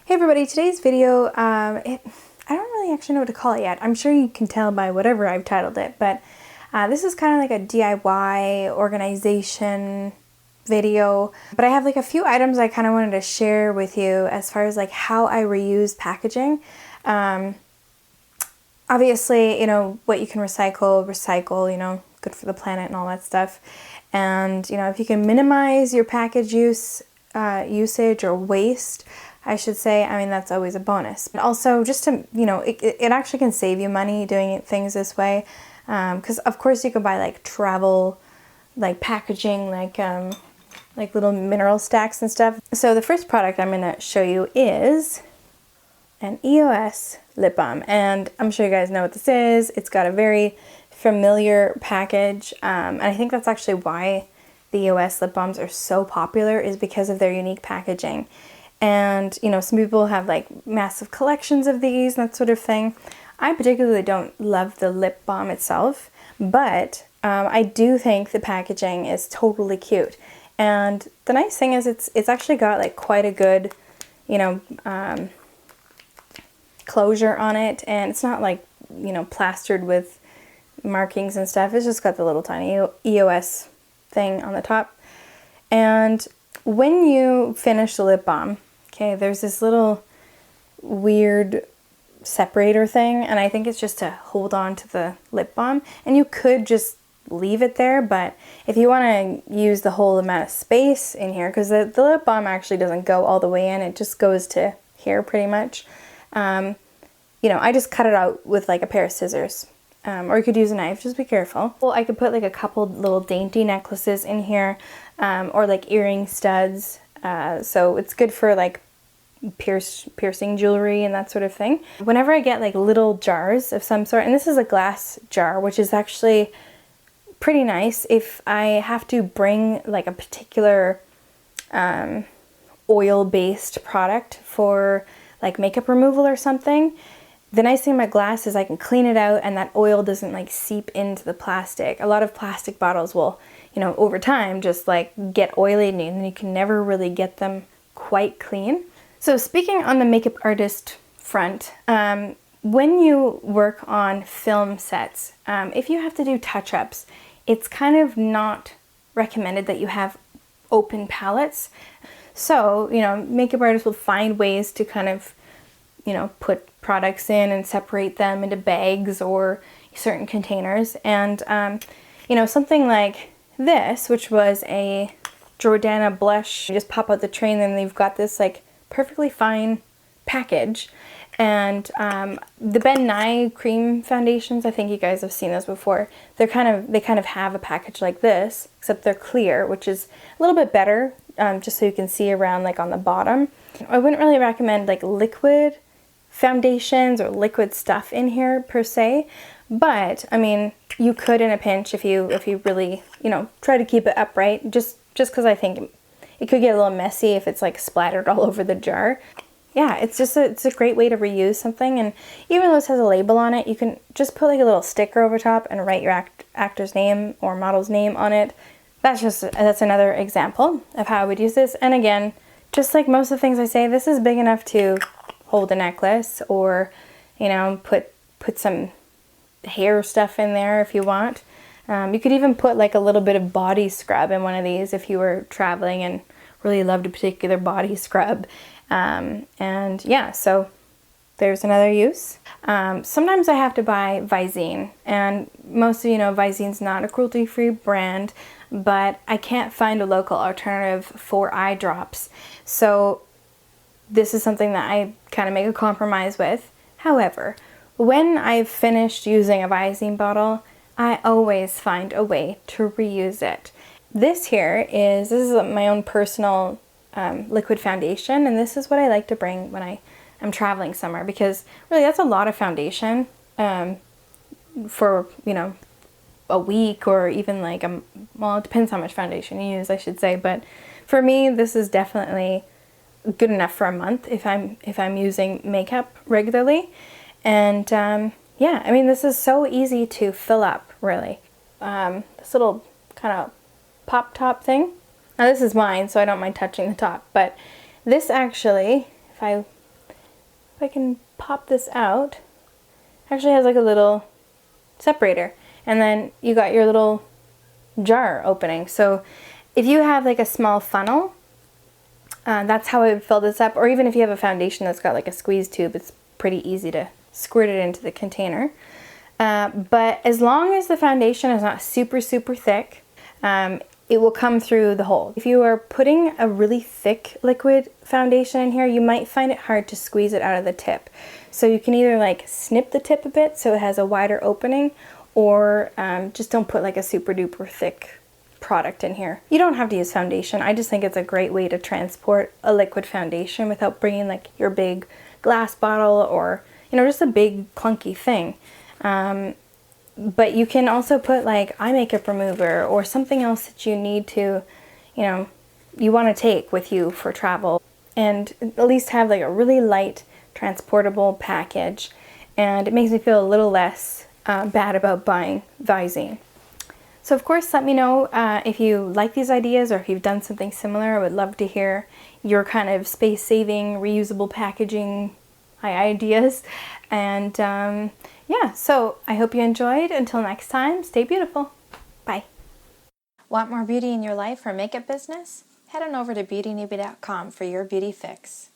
Hey everybody, today's video, I don't really actually know what to call it yet. I'm sure you can tell by whatever I've titled it, but this is kind of like a DIY organization video. But I have like a few items I kind of wanted to share with you as far as like how I reuse packaging. Obviously, you know, what you can recycle, you know, good for the planet and all that stuff. And, you know, if you can minimize your package usage or waste, I should say, I mean, that's always a bonus. But also just to, you know, it actually can save you money doing things this way. Because of course you can buy like travel, like packaging, like little mineral stacks and stuff. So the first product I'm going to show you is an EOS lip balm. And I'm sure you guys know what this is. It's got a very familiar package. And I think that's actually why the EOS lip balms are so popular, is because of their unique packaging. And, you know, some people have like massive collections of these and that sort of thing. I particularly don't love the lip balm itself, but I do think the packaging is totally cute. And the nice thing is it's actually got like quite a good, you know, closure on it. And it's not like, you know, plastered with markings and stuff. It's just got the little tiny EOS thing on the top. And when you finish the lip balm, okay, there's this little weird separator thing, and I think it's just to hold on to the lip balm. And you could just leave it there, but if you want to use the whole amount of space in here, because the lip balm actually doesn't go all the way in, it just goes to here pretty much. You know, I just cut it out with like a pair of scissors. Or you could use a knife, just be careful. Well, I could put like a couple little dainty necklaces in here, or like earring studs. So it's good for like piercing jewelry and that sort of thing. Whenever I get like little jars of some sort, and this is a glass jar, which is actually pretty nice if I have to bring like a particular oil-based product for like makeup removal or something. The nice thing about glass is I can clean it out and that oil doesn't like seep into the plastic. A lot of plastic bottles will, you know, over time just like get oily and you can never really get them quite clean. So speaking on the makeup artist front, when you work on film sets, if you have to do touch-ups, it's kind of not recommended that you have open palettes. So, you know, makeup artists will find ways to kind of, you know, put products in and separate them into bags or certain containers. And, you know, something like this, which was a Jordana blush, you just pop out the tray and then you've got this like perfectly fine package. And the Ben Nye cream foundations, I think you guys have seen those before. They kind of have a package like this, except they're clear, which is a little bit better, just so you can see around like on the bottom. I wouldn't really recommend like liquid foundations or liquid stuff in here per se, but I mean, you could in a pinch if you really, you know, try to keep it upright, just because I think it could get a little messy if it's like splattered all over the jar. Yeah, it's a great way to reuse something. And even though this has a label on it, you can just put like a little sticker over top and write your actor's name or model's name on it. That's another example of how I would use this. And again, just like most of the things I say, this is big enough to hold a necklace, or, you know, put some hair stuff in there if you want. You could even put like a little bit of body scrub in one of these if you were traveling and really loved a particular body scrub. And yeah, so there's another use. Sometimes I have to buy Visine, and most of you know Visine's not a cruelty-free brand, but I can't find a local alternative for eye drops. So this is something that I kind of make a compromise with. However, when I've finished using a Visine bottle, I always find a way to reuse it. This is my own personal liquid foundation, and this is what I like to bring when I'm traveling somewhere, because really that's a lot of foundation for, you know, a week, or even like well, it depends how much foundation you use, I should say, but for me this is definitely good enough for a month if I'm using makeup regularly. And yeah, I mean, this is so easy to fill up, really. This little kind of pop top thing. Now this is mine, so I don't mind touching the top, but this actually, if I if I can pop this out, actually has like a little separator, and then you got your little jar opening. So if you have like a small funnel, that's how I would fill this up. Or even if you have a foundation that's got like a squeeze tube, it's pretty easy to squirt it into the container. But as long as the foundation is not super thick, it will come through the hole. If you are putting a really thick liquid foundation in here, you might find it hard to squeeze it out of the tip. So you can either like snip the tip a bit so it has a wider opening, or just don't put like a super duper thick product in here. You don't have to use foundation. I just think it's a great way to transport a liquid foundation without bringing like your big glass bottle or, you know, just a big clunky thing. But you can also put like eye makeup remover or something else that you need to, you know, you want to take with you for travel, and at least have like a really light transportable package. And it makes me feel a little less bad about buying Visine. So of course, let me know if you like these ideas or if you've done something similar. I would love to hear your kind of space-saving, reusable packaging ideas. And yeah, so I hope you enjoyed. Until next time, stay beautiful. Bye. Want more beauty in your life or makeup business? Head on over to Beautynewbie.com for your beauty fix.